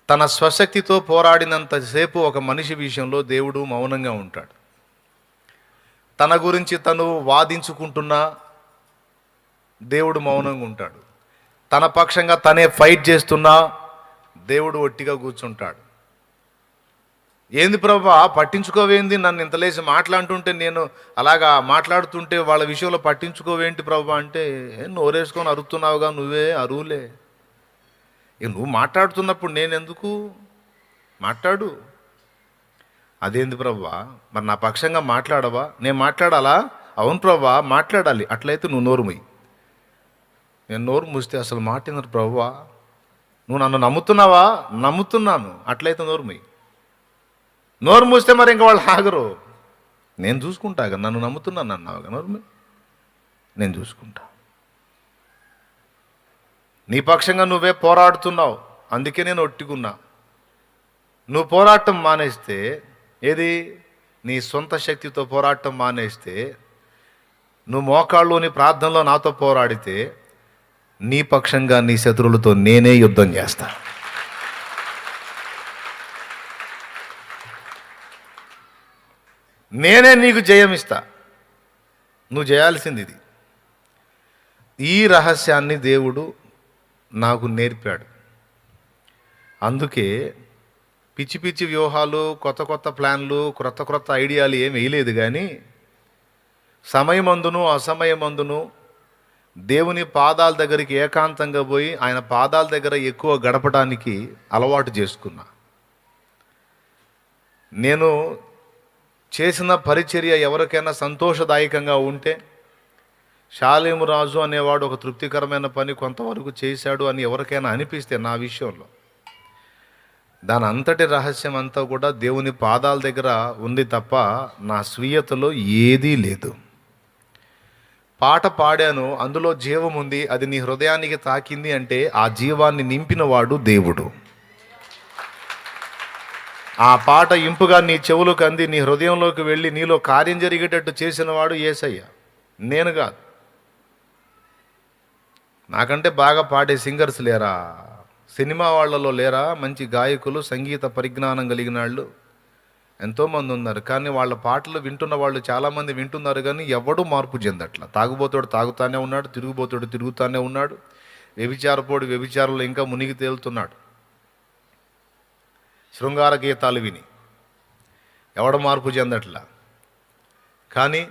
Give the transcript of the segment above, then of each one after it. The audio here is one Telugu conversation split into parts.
తన స్వశక్తితో పోరాడినంతసేపు ఒక మనిషి విషయంలో దేవుడు మౌనంగా ఉంటాడు. తన గురించి తను వాదించుకుంటున్నా దేవుడు మౌనంగా ఉంటాడు. తన పక్షంగా తనే ఫైట్ చేస్తున్నా దేవుడు ఒట్టిగా కూర్చుంటాడు. ఏంది ప్రభా పట్టించుకోవేంది, నన్ను ఇంతలేసి మాట్లాడుతుంటే నేను అలాగా మాట్లాడుతుంటే వాళ్ళ విషయంలో పట్టించుకోవేంటి ప్రభా అంటే, నోరేసుకొని అరుస్తున్నావుగా, నువ్వే అరువులే. నువ్వు మాట్లాడుతున్నప్పుడు నేను ఎందుకు మాట్లాడు. అదేంది ప్రభా, మరి నా పక్షంగా మాట్లాడవా? నేను మాట్లాడాలా? అవును ప్రభా మాట్లాడాలి. అట్లయితే నువ్వు నోరు మూయి. నేను నోరు మూస్తే అసలు మాటినరు ప్రభువా. నువ్వు నన్ను నమ్ముతున్నావా? నమ్ముతున్నాను. అట్లయితే నోరు మూయి. నోరు మూస్తే మరి ఇంకా వాళ్ళు ఆగరు. నేను చూసుకుంటాగా, నన్ను నమ్ముతున్నాను అన్నావుగా, నోరు మూయి, నేను చూసుకుంటా. నీ పక్షంగా నువ్వే పోరాడుతున్నావు, అందుకే నేను ఒట్టుకున్నా. నువ్వు పోరాటం మానేస్తే, ఏది నీ సొంత శక్తితో పోరాటం మానేస్తే, నువ్వు మోకాళ్ళలోని ప్రార్థనలో నాతో పోరాడితే, నీ పక్షంగా నీ శత్రువులతో నేనే యుద్ధం చేస్తా. నేనే నీకు జయమిస్తా. నువ్వు చేయాల్సింది ఇది. ఈ రహస్యాన్ని దేవుడు నాకు నేర్పాడు. అందుకే పిచ్చి పిచ్చి వ్యూహాలు, కొత్త కొత్త ప్లాన్లు, క్రొత్త క్రొత్త ఐడియాలు ఏం వేయలేదు. కానీ సమయమందును అసమయమందును దేవుని పాదాల దగ్గరికి ఏకాంతంగా పోయి ఆయన పాదాల దగ్గర ఎక్కువ గడపడానికి అలవాటు చేసుకున్నా. నేను చేసిన పరిచర్య ఎవరికైనా సంతోషదాయకంగా ఉంటే, షాలేము రాజు అనేవాడు ఒక తృప్తికరమైన పని కొంతవరకు చేశాడు అని ఎవరికైనా అనిపిస్తే నా విషయంలో, దాని అంతటి రహస్యం అంతా కూడా దేవుని పాదాల దగ్గర ఉంది తప్ప నా స్వీయతలో ఏదీ లేదు. పాట పాడాను, అందులో జీవం ఉంది, అది నీ హృదయానికి తాకింది అంటే ఆ జీవాన్ని నింపినవాడు దేవుడు. ఆ పాట ఇంపుగా నీ చెవులకు అంది, నీ హృదయంలోకి వెళ్ళి నీలో కార్యం జరిగేటట్టు చేసినవాడు యేసయ్య, నేను కాదు. నాకంటే బాగా పాడే సింగర్స్ లేరా? సినిమా వాళ్ళలో లేరా మంచి గాయకులు, సంగీత పరిజ్ఞానం కలిగిన వాళ్ళు? ఎంతోమంది ఉన్నారు. కానీ వాళ్ళ పాటలు వింటున్న వాళ్ళు చాలామంది వింటున్నారు, కానీ ఎవడూ మార్పు చెందట్లా. తాగుబోతుడు తాగుతానే ఉన్నాడు, తిరుగుబోతుడు తిరుగుతానే ఉన్నాడు, వ్యభిచారపోడు వ్యభిచారంలో ఇంకా మునిగి తేలుతున్నాడు. శృంగార గీతాలు విని ఎవడ మార్పు చెందట్లా. కానీ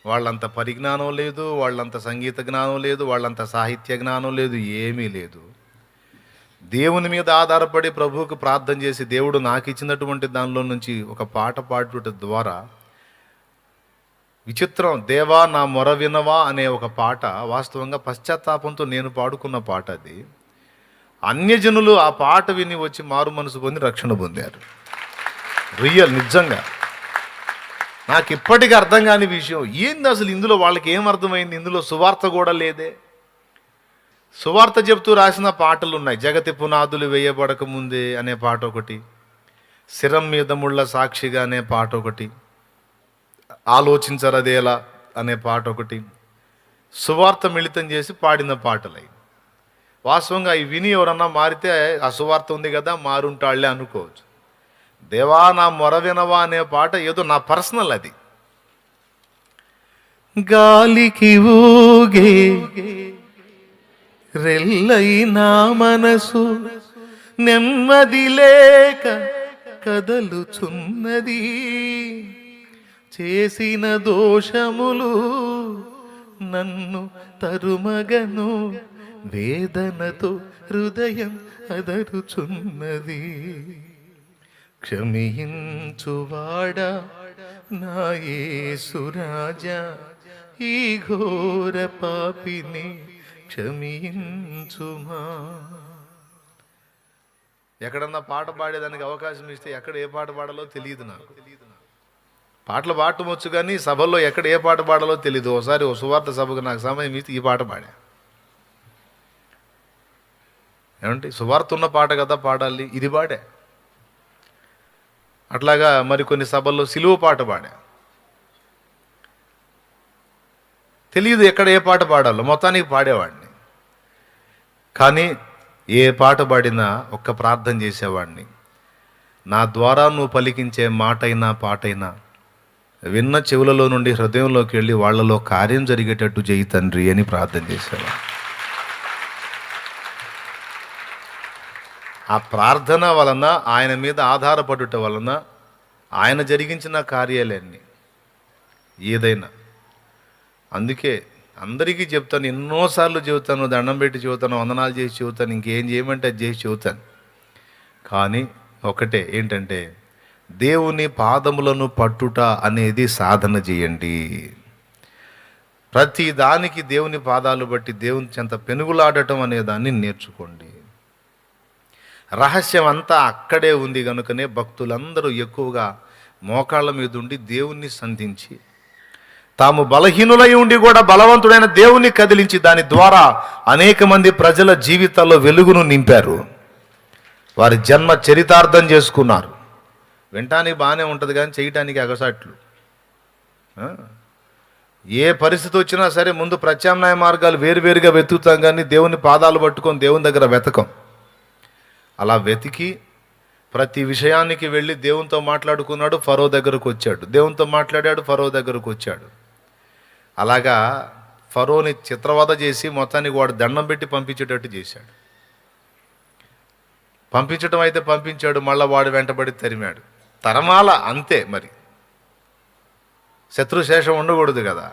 వాళ్ళంత పరిజ్ఞానం లేదు, వాళ్ళంత సంగీత జ్ఞానం లేదు, వాళ్ళంత సాహిత్య జ్ఞానం లేదు, ఏమీ లేదు. దేవుని మీద ఆధారపడి ప్రభువుకు ప్రార్థన చేసి దేవుడు నాకు ఇచ్చినటువంటి దానిలో నుంచి ఒక పాట పాడుట ద్వారా, విచిత్రం, దేవా నా మొర వినవా అనే ఒక పాట వాస్తవంగా పశ్చాత్తాపంతో నేను పాడుకున్న పాట. అది అన్యజనులు ఆ పాట విని వచ్చి మారు మనసు పొంది రక్షణ పొందారు. రియల్, నిజంగా. నాకు ఇప్పటికీ అర్థం కాని విషయం ఏంది అసలు, ఇందులో వాళ్ళకి ఏం అర్థమైంది? ఇందులో సువార్త కూడా లేదే. సువార్త చెప్తూ రాసిన పాటలు ఉన్నాయి. జగతి పునాదులు వేయబడక ముందే అనే పాట ఒకటి, శిరం మీద ముళ్ళ సాక్షిగా అనే పాట ఒకటి, ఆలోచించరదేలా అనే పాట ఒకటి, సువార్త మిళితం చేసి పాడిన పాటలు. వాస్తవంగా అవి విని ఎవరన్నా మారితే ఆ సువార్త ఉంది కదా మారుంటాళ్లే అనుకోవచ్చు. దేవా నా మొర వినవా అనే పాట ఏదో నా పర్సనల్. అది గాలికి ఊగే రెల్లైనా మనసు నెమ్మది లేక కదలుచున్నది, చేసిన దోషములు నన్ను తరుమగను, వేదనతో హృదయం అదరుచున్నది, క్షమించువాడా నా యేసు రాజా, ఈ ఘోర పాపిని క్షమించుమా. ఎక్కడన్నా పాట పాడేదానికి అవకాశం ఇస్తే ఎక్కడ ఏ పాట పాడాలో తెలియదు నాకు. పాటలు పాడటం వచ్చు కానీ సభల్లో ఎక్కడ ఏ పాట పాడాలో తెలియదు. ఒకసారి ఓ సువార్త సభకు నాకు సమయం ఇస్తే ఈ పాట పాడా. ఏమంటే సువార్త ఉన్న పాట కదా పాడాలి, ఇది పాడా. అట్లాగా మరికొన్ని సభల్లో సిలువ పాట పాడా. తెలియదు ఎక్కడ ఏ పాట పాడాలో, మొత్తానికి పాడేవాడిని. కానీ ఏ పాట పాడినా ఒక్క ప్రార్థన చేసేవాడిని, నా ద్వారా నువ్వు పలికించే మాటైనా పాటైనా విన్న చెవులలో నుండి హృదయంలోకి వెళ్ళి వాళ్ళలో కార్యం జరిగేటట్టు చేయి తండ్రి అని ప్రార్థన చేసేవాడు. ఆ ప్రార్థన వలన, ఆయన మీద ఆధారపడుట వలన ఆయన జరిగించిన కార్యాలన్నీ ఏదైనా. అందుకే అందరికీ చెప్తాను, ఎన్నోసార్లు చెబుతాను, దండం పెట్టి చెబుతాను, వందనాలు చేసి చెబుతాను, ఇంకేం చేయమంటే అది చేసి చెబుతాను. కానీ ఒకటే ఏంటంటే, దేవుని పాదములను పట్టుట అనేది సాధన చేయండి. ప్రతి దానికి దేవుని పాదాలు బట్టి దేవుని చెంత పెనుగులాడటం అనే దాన్ని నేర్చుకోండి. రహస్యం అంతా అక్కడే ఉంది కనుకనే భక్తులందరూ ఎక్కువగా మోకాళ్ళ మీద ఉండి దేవుణ్ణి సంధించి, తాము బలహీనులై ఉండి కూడా బలవంతుడైన దేవుణ్ణి కదిలించి దాని ద్వారా అనేక మంది ప్రజల జీవితాల్లో వెలుగును నింపారు. వారి జన్మ చరితార్థం చేసుకున్నారు. వినటానికి బాగానే ఉంటుంది కానీ చేయటానికి అగసాట్లు. ఏ పరిస్థితి వచ్చినా సరే ముందు ప్రత్యామ్నాయ మార్గాలు వేరువేరుగా వెతుకుతాం, కానీ దేవుని పాదాలు పట్టుకొని దేవుని దగ్గర వెతకం. అలా వెతికి ప్రతి విషయానికి వెళ్ళి దేవునితో మాట్లాడుకున్నాడు, ఫరో దగ్గరకు వచ్చాడు. దేవునితో మాట్లాడాడు, ఫరో దగ్గరకు వచ్చాడు. అలాగా ఫరోని చిత్రవద చేసి మొత్తానికి వాడు దండం పెట్టి పంపించేటట్టు చేశాడు. పంపించడం అయితే పంపించాడు, మళ్ళీ వాడు వెంటబడి తరిమాడు. తరమాల అంతే, మరి శత్రుశేషం ఉండకూడదు కదా.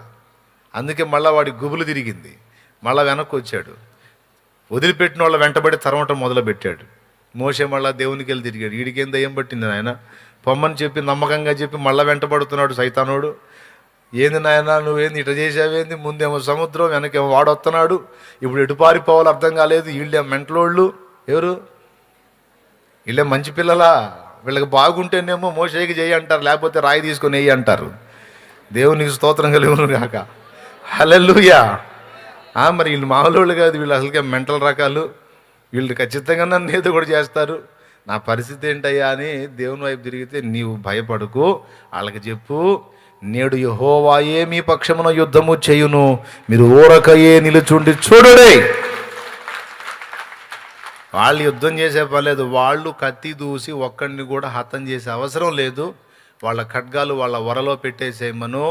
అందుకే మళ్ళీ వాడి గుబులు తిరిగింది, మళ్ళీ వెనక్కి వచ్చాడు. వదిలిపెట్టిన వాళ్ళ వెంటబడి తరమటం మొదలుపెట్టాడు. మోషే మళ్ళీ దేవునికి వెళ్ళి తిరిగాడు. వీడికేం దయ్యం పట్టింది నాయన, పొమ్మని చెప్పి నమ్మకంగా చెప్పి మళ్ళీ వెంటబడుతున్నాడు సైతానోడు. ఏంది నాయన నువ్వేంది ఇట చేసావేంది, ముందేమో సముద్రం వెనకేమో వాడొస్తున్నాడు, ఇప్పుడు ఎటు పారిపోవాలో అర్థం కాలేదు. వీళ్ళే మెంటలోళ్ళు, ఎవరు వీళ్ళే మంచి పిల్లలా, వీళ్ళకి బాగుంటేనేమో మోషేకి చేయి అంటారు, లేకపోతే రాయి తీసుకొని వెయ్యి అంటారు. దేవునికి స్తోత్రం కలుగును గాక, హల్లెలూయా. మరి వీళ్ళు మామూలు కాదు, వీళ్ళు అసలుకే మెంటల్ రకాలు, వీళ్ళు ఖచ్చితంగా నన్ను ఏదో కూడా చేస్తారు. నా పరిస్థితి ఏంటయ్యా అని దేవుని వైపు తిరిగితే, నీవు భయపడకు, వాళ్ళకి చెప్పు, నేడు యెహోవాయే మీ పక్షమున యుద్ధము చేయును, మీరు ఊరకయే నిలుచుండి చూడుడే. వాళ్ళు యుద్ధం చేసే పర్లేదు, వాళ్ళు కత్తి దూసి ఒక్కడిని కూడా హతం చేసే అవసరం లేదు. వాళ్ళ ఖడ్గాలు వాళ్ళ వరలో పెట్టేసేయమను,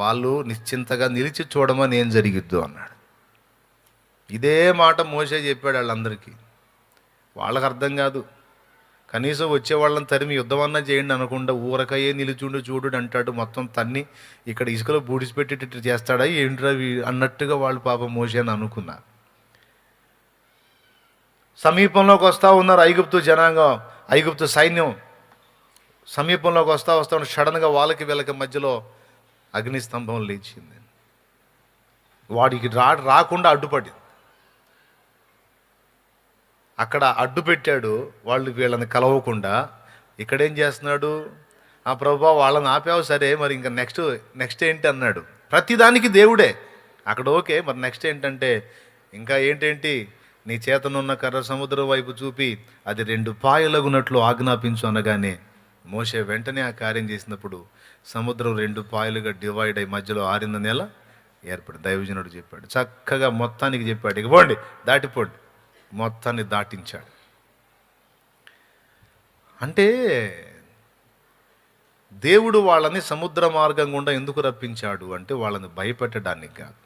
వాళ్ళు నిశ్చింతగా నిలిచి చూడమని ఏం జరిగిద్దు అన్నాడు. ఇదే మాట మోషే చెప్పాడు వాళ్ళందరికీ. వాళ్ళకి అర్థం కాదు. కనీసం వచ్చే వాళ్ళని తరిమి యుద్ధం అన్నా చేయండి అనకుండా ఊరకయే నిలుచుండు చూడు అంటాడు. మొత్తం తన్ని ఇక్కడ ఇసుకలో బూడిసిపెట్టేటట్టు చేస్తాడా ఏంట్రా అన్నట్టుగా వాళ్ళు పాపం మోషే అని అనుకున్నారు. సమీపంలోకి వస్తూ ఉన్నారు ఐగుప్తు జనాంగం, ఐగుప్తు సైన్యం సమీపంలోకి వస్తూ సడన్గా వాళ్ళకి వీళ్ళకి మధ్యలో అగ్నిస్తంభం లేచింది. వాడికి రాకుండా అడ్డుపడింది. అక్కడ అడ్డు పెట్టాడు, వాళ్ళు వీళ్ళని కలవకుండా. ఇక్కడేం చేస్తున్నాడు, ఆ ప్రభువా వాళ్ళని ఆపావు సరే, మరి ఇంకా నెక్స్ట్ ఏంటి అన్నాడు. ప్రతిదానికి దేవుడే. అక్కడ ఓకే, మరి నెక్స్ట్ ఏంటంటే, ఇంకా ఏంటేంటి, నీ చేతనున్న కర్ర సముద్రం వైపు చూపి అది 2 పాయలగునట్లు ఆజ్ఞాపించు అనగానే మోషే వెంటనే ఆ కార్యం చేసినప్పుడు సముద్రం 2 పాయలుగా డివైడ్ అయి మధ్యలో ఆరిన నెల ఏర్పడి దైవజనుడు చెప్పాడు. చక్కగా మొత్తానికి చెప్పాడు, ఇక పోండి దాటిపోండి, మొత్తాన్ని దాటించాడు. అంటే దేవుడు వాళ్ళని సముద్ర మార్గం గుండా ఎందుకు రప్పించాడు అంటే, వాళ్ళని భయపెట్టడానికి కాదు.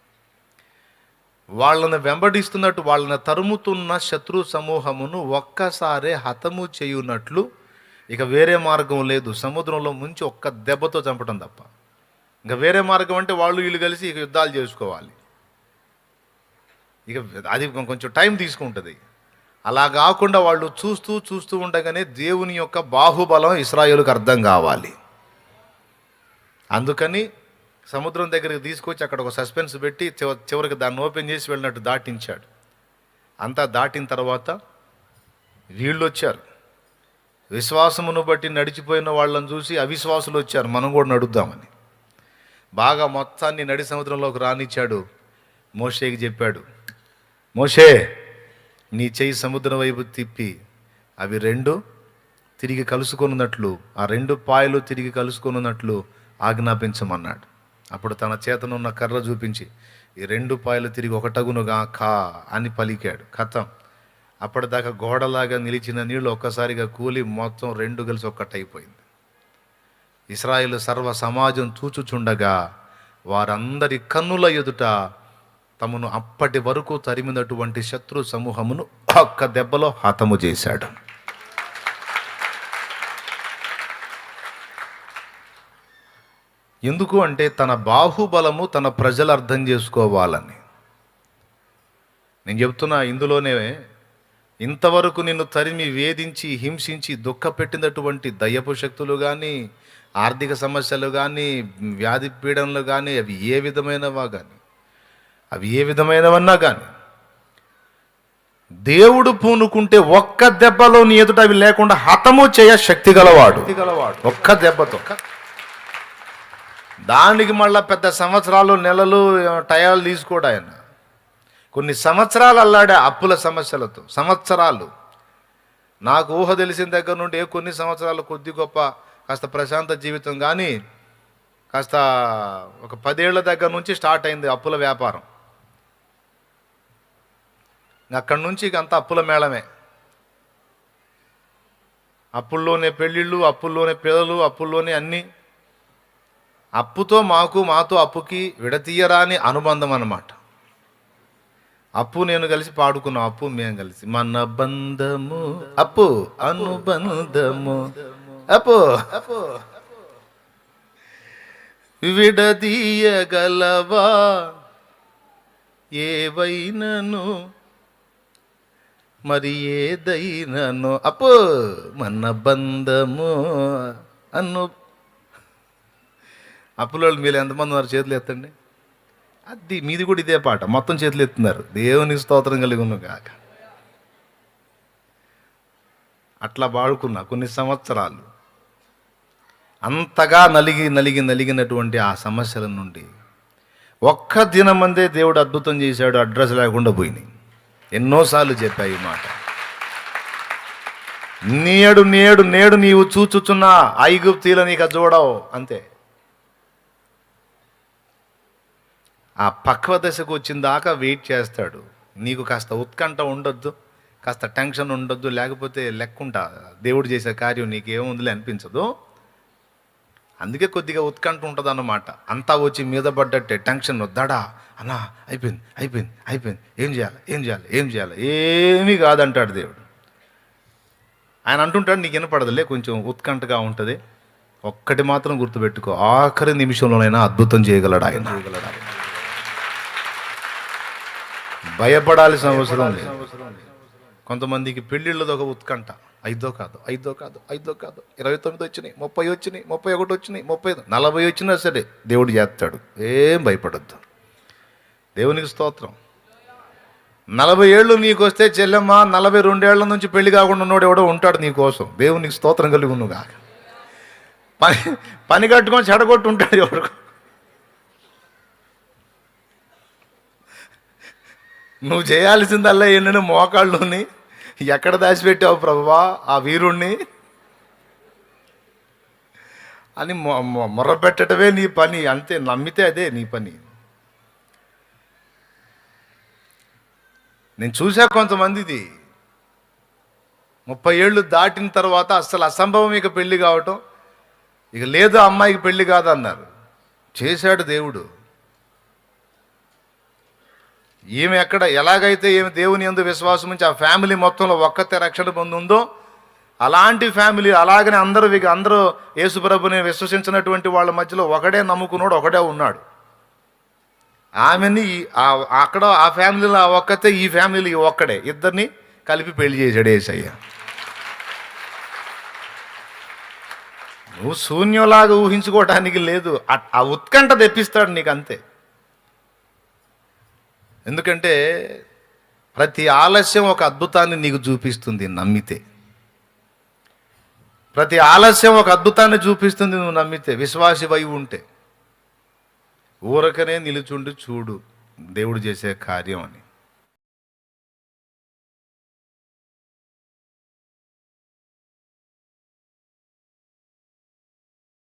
వాళ్ళని వెంబడిస్తున్నట్టు, వాళ్ళని తరుముతున్న శత్రు సమూహమును ఒక్కసారే హతము చేయునట్లు. ఇక వేరే మార్గం లేదు, సముద్రంలో ముంచి ఒక్క దెబ్బతో చంపడం తప్ప. ఇంకా వేరే మార్గం అంటే వాళ్ళు వీళ్ళు కలిసి ఇక యుద్ధాలు చేసుకోవాలి. ఇక అది కొంచెం టైం తీసుకుంటుంది. అలా కాకుండా వాళ్ళు చూస్తూ ఉండగానే దేవుని యొక్క బాహుబలం ఇశ్రాయేలుకు అర్థం కావాలి. అందుకని సముద్రం దగ్గరికి తీసుకొచ్చి అక్కడ ఒక సస్పెన్స్ పెట్టి చివరికి దాన్ని ఓపెన్ చేసి వెళ్ళినట్టు దాటించాడు. అంతా దాటిన తర్వాత వీళ్ళు వచ్చారు. విశ్వాసమును బట్టి నడిచిపోయిన వాళ్ళని చూసి అవిశ్వాసులు వచ్చారు, మనం కూడా నడుద్దామని. బాగా మొత్తాన్ని నడి సముద్రంలోకి రానిచ్చాడు. మోషేకి చెప్పాడు, మోషే నీ చెయ్యి సముద్రం వైపు తిప్పి అవి 2 తిరిగి కలుసుకొనున్నట్లు, ఆ 2 పాయలు తిరిగి కలుసుకొనున్నట్లు ఆజ్ఞాపించమన్నాడు. అప్పుడు తన చేతనున్న కర్ర చూపించి ఈ 2 పాయలు తిరిగి ఒకటగునుగా కా అని పలికాడు. కథం అప్పటిదాకా గోడలాగా నిలిచిన నీళ్లు ఒక్కసారిగా కూలి మొత్తం రెండు కలిసి ఒక్కటైపోయింది. ఇశ్రాయేలు సర్వ సమాజం చూచుచుండగా వారందరి కన్నుల ఎదుట తమను అప్పటి వరకు తరిమినటువంటి శత్రు సమూహమును ఒక్క దెబ్బలో హతము చేశాడు. ఎందుకు అంటే తన బాహుబలము తన ప్రజలు అర్థం చేసుకోవాలని. నేను చెప్తున్నా, ఇందులోనే ఇంతవరకు నిన్ను తరిమి వేధించి హింసించి దుఃఖపెట్టినటువంటి దయ్యపు శక్తులు కానీ, ఆర్థిక సమస్యలు కానీ, వ్యాధి పీడనలు కానీ, అవి ఏ విధమైనవన్నా కానీ దేవుడు పూనుకుంటే ఒక్క దెబ్బలో నీ ఎదుట అవి లేకుండా హతము చేయ శక్తి గలవాడు. ఒక్క దెబ్బతో. దానికి మళ్ళా పెద్ద సంవత్సరాలు నెలలు టయాలు తీసుకోడు ఆయన. కొన్ని సంవత్సరాలు అల్లాడే అప్పుల సమస్యలతో. సంవత్సరాలు. నాకు ఊహ తెలిసిన దగ్గర నుండి కొన్ని సంవత్సరాలు కొద్ది గొప్ప కాస్త ప్రశాంత జీవితం, కానీ కాస్త ఒక 10 ఏళ్ల దగ్గర నుంచి స్టార్ట్ అయింది అప్పుల వ్యాపారం. అక్కడి నుంచి అంత అప్పుల మేళమే. అప్పుల్లోనే పెళ్ళిళ్ళు, అప్పుల్లోనే పిల్లలు, అప్పుల్లోనే అన్నీ. అప్పుతో మాతో అప్పుకి విడతీయరాని అనుబంధం అన్నమాట. అప్పు నేను కలిసి పాడుకున్నాం, అప్పు మేము కలిసి. మన బంధము అప్పు అనుబంధము అప్పు విడదీయగలవా ఏవైనను మరి ఏదైనను అప్పు మన బంధము అప్పులో మీరు ఎంతమంది ఉన్నారు? చేతులు ఎత్తండి. అది మీది కూడా ఇదే పాట. మొత్తం చేతులు ఎత్తున్నారు. దేవుని స్తోత్రం కలిగి ఉన్న కాక. అట్లా పాడుకున్నా కొన్ని సంవత్సరాలు. అంతగా నలిగినటువంటి ఆ సమస్యల నుండి ఒక్క దినమందే దేవుడు అద్భుతం చేశాడు. అడ్రస్ లేకుండా పోయినాయి. ఎన్నోసార్లు చెప్పా ఈ మాట. నేడు నీవు చూచుచున్న ఐగుప్తీల నీకు చూడవు అంతే. ఆ పక్వ దశకు వచ్చిన దాకా వెయిట్ చేస్తాడు. నీకు కాస్త ఉత్కంఠ ఉండొద్దు, కాస్త టెన్షన్ ఉండొద్దు, లేకపోతే లెక్కుంటా దేవుడు చేసే కార్యం నీకేముందిలే అనిపించదు. అందుకే కొద్దిగా ఉత్కంఠ ఉంటుంది అన్నమాట. అంతా వచ్చి మీద పడ్డట్టే టెన్షన్ వద్దాడా అన్నా, అయిపోయింది, ఏం చేయాలి ఏమీ కాదంటాడు దేవుడు. ఆయన అంటుంటాడు, నీకు వినపడదులే, కొంచెం ఉత్కంఠగా ఉంటుంది. ఒక్కటి మాత్రం గుర్తుపెట్టుకో, ఆఖరి నిమిషంలోనైనా అద్భుతం చేయగలడు ఆయన. భయపడాల్సిన అవసరం లేదు. కొంతమందికి పెళ్ళిళ్ళది ఒక ఉత్కంఠ. 5 కాదు 29 వచ్చినాయి, 30 వచ్చినాయి, 31 వచ్చినాయి, 35, 40 వచ్చినా సరే దేవుడు చేస్తాడు. ఏం భయపడద్దు. దేవునికి స్తోత్రం. 40 ఏళ్ళు నీకు వస్తే చెల్లెమ్మ, 42 ఏళ్ల నుంచి పెళ్లి కాకుండా ఉన్నోడు ఎవడో ఉంటాడు నీకోసం. దేవునికి స్తోత్రం కలిగి ఉన్ను కాక. పని కట్టుకొని చెడగొట్టు ఉంటాడు ఎవడు. నువ్వు చేయాల్సిందల్లా ఏంటంటే మోకాళ్ళుని ఎక్కడ దాచిపెట్టావు ప్రభువా ఆ వీరుణ్ణి అని మొర్రపెట్టడమే నీ పని. అంతే, నమ్మితే అదే నీ పని. నేను చూసా కొంతమందిది 30 ఏళ్ళు దాటిన తర్వాత అసలు అసంభవం ఇక పెళ్లి కావటం. ఇక లేదు అమ్మాయికి పెళ్లి కాదన్నారు. చేశాడు దేవుడు. ఈమె ఎలాగైతే ఈమె దేవుని యందు విశ్వాసం నుంచి ఆ ఫ్యామిలీ మొత్తంలో ఒక్కతే రక్షణ పొందుందో అలాంటి ఫ్యామిలీ అలాగనే అందరూ యేసుప్రభుని విశ్వసించినటువంటి వాళ్ళ మధ్యలో ఒకడే నమ్ముకున్నాడు, ఒకడే ఉన్నాడు. ఆమెని అక్కడ ఆ ఫ్యామిలీలో ఒక్కతే, ఈ ఫ్యామిలీలో ఒక్కడే, ఇద్దరిని కలిపి పెళ్లి చేశాడు యేసయ్య. నువ్వు శూన్యంలాగా ఊహించుకోవటానికి లేదు. ఆ ఉత్కంఠ తెప్పిస్తాడు నీకు అంతే. ఎందుకంటే ప్రతి ఆలస్యం ఒక అద్భుతాన్ని నీకు చూపిస్తుంది నమ్మితే. ప్రతి ఆలస్యం ఒక అద్భుతాన్ని చూపిస్తుంది నువ్వు నమ్మితే, విశ్వాసివై ఉంటే. ఊరకనే నిలుచుండి చూడు దేవుడు చేసే కార్యం అని.